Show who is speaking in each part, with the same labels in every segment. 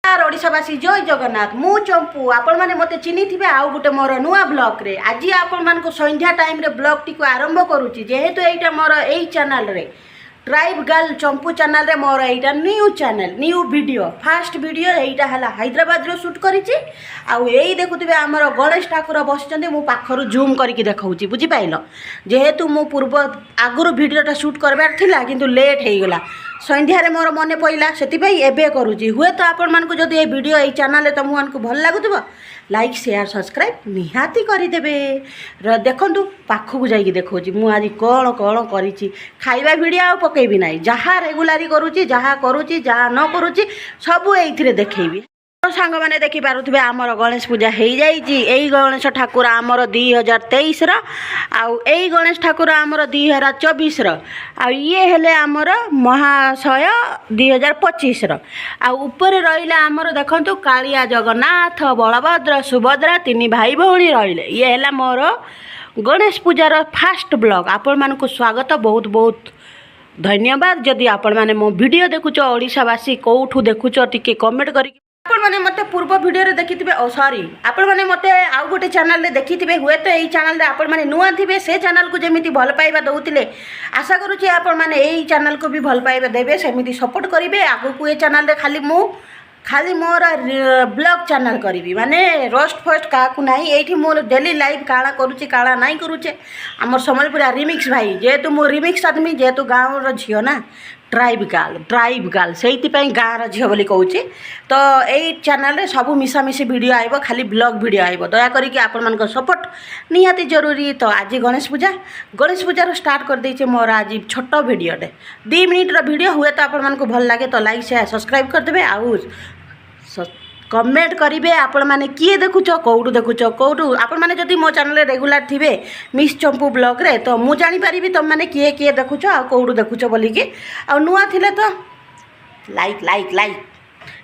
Speaker 1: ओडिशावासी जय जगन्नाथ मु चंपू आपण मैंने मत चिन्ही थे आउ गोटे मोर नुआ ब्लॉग रे आज आपण मान संध्या टाइम रे ब्लॉग टी आरंभ करुच्ची जेहेतु यहाँ मोर यही चैनल रे ट्राइब गर्ल चंपू चैनल रे मोर यहाँ new channel new video fast video यहाँ है हैदराबाद रो शूट करी आई देखुवे आमर गणेश ठाकुर बस मु पाखर जूम करके देखा बुझीपाल जेहेतु मु पूर्व आगुरी भिडटा शूट करवार थिला किंतु लेट हो गला संध्यारे मोर मन पड़ा से एवं करुँची हुए तो आपण मानक जदि ये वीडियो ये चैनल तुमको भल लगुव लाइक शेयर सब्सक्राइब निहाती करदेवे देखु पाखक जाइए देखा मुझे कौन कौन करी खाଇବା वीडियो आ पकेबी ना जहाँ रेगुलारी करुँची जहाँ करुँची जहाँ न करुँची सबू ये देखी सांग मैंने देखिपे आमर गणेश पूजा हो जाई गणेश ठाकुर आमर 2023 आउ गणेश ठाकुर आमर 2024 ये हेले आमर महाशय 2025 आउपर रहा आमर देखु कालिया जगन्नाथ बलभद्र सुभद्रा तीन भाई भौणी रहिले ये है मोर गणेश पूजार फास्ट ब्लॉग आपण मानक स्वागत बहुत बहुत धन्यवाद जदि आपण माने मो वीडियो देखुच ओडिशावासी कौठू देखुच टिके कमेंट करी आपण मैंने मत पूर्व वीडियो देखी थे सॉरी आपण मैंने मत आउ गोटे चैनल देखी थे हुए तो यही चैनल आपण मैंने नुआ थे से चैनल को जमी भल पाइबा दौले आशा करुँचे आपण मैंने यही चैनल को भी भल पाइबा देवे सेमती सपोर्ट करेंगे आगु को ये चैनल खाली मोर ब्लॉग चैनल करी माने रोस्ट फस्ट क्या ये मोर डेली लाइव काଣା करुचे काଣା नहीं करुचे आमर सम्बलपुरा रिमिक्स भाई जेहेतु मो रिमिक्स आदमी जेहेतु गाँव झील ना ट्राइब गर्ल से गाँव झील बोली कहूँ तो यही चैनल रे सब मिसामिशी वीडियो आइब खाली ब्लॉग वीडियो आइब दया करिके आपण मानक सपोर्ट निहाती जरूरी तो आज गणेश पूजा स्टार्ट कर देचे मोर आज छोट वीडियोटे 2 मिनिट वीडियो हुए तो आपण मानक भल लगे तो लाइक शेयर सब्सक्राइब करदेवे आउ कमेंट करेंगे आपण मैंने किए देखुच कौटू देखुच कौटू आपण मैंने जदि मो चैनल रेगुलर थे मिस चंपू ब्लॉग रे तो मु जानीपारि तुम मैंने किए किए देखुच आ कौटू देखुच बोलिकी आ नुआ थिले तो लाइक लाइक लाइक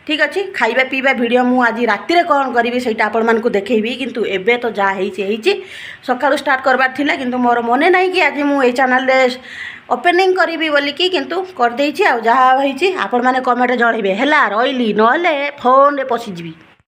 Speaker 1: ठीक अच्छे खाଇବା पीवा वीडियो मु आज राति रे कौन करी से आपण मानक देखेबी किंतु एबे तो जहाँ होती सकाळु स्टार्ट करबार थिला किंतु मोर मने नहीं कि आज मु ए चैनल रे ओपनिंग करी बोलिकी किंतु कर देछि आ जहाँ होती आपण माने कमेंट जणेबे हैला रहिली नहले फोन रे पसिजिबी।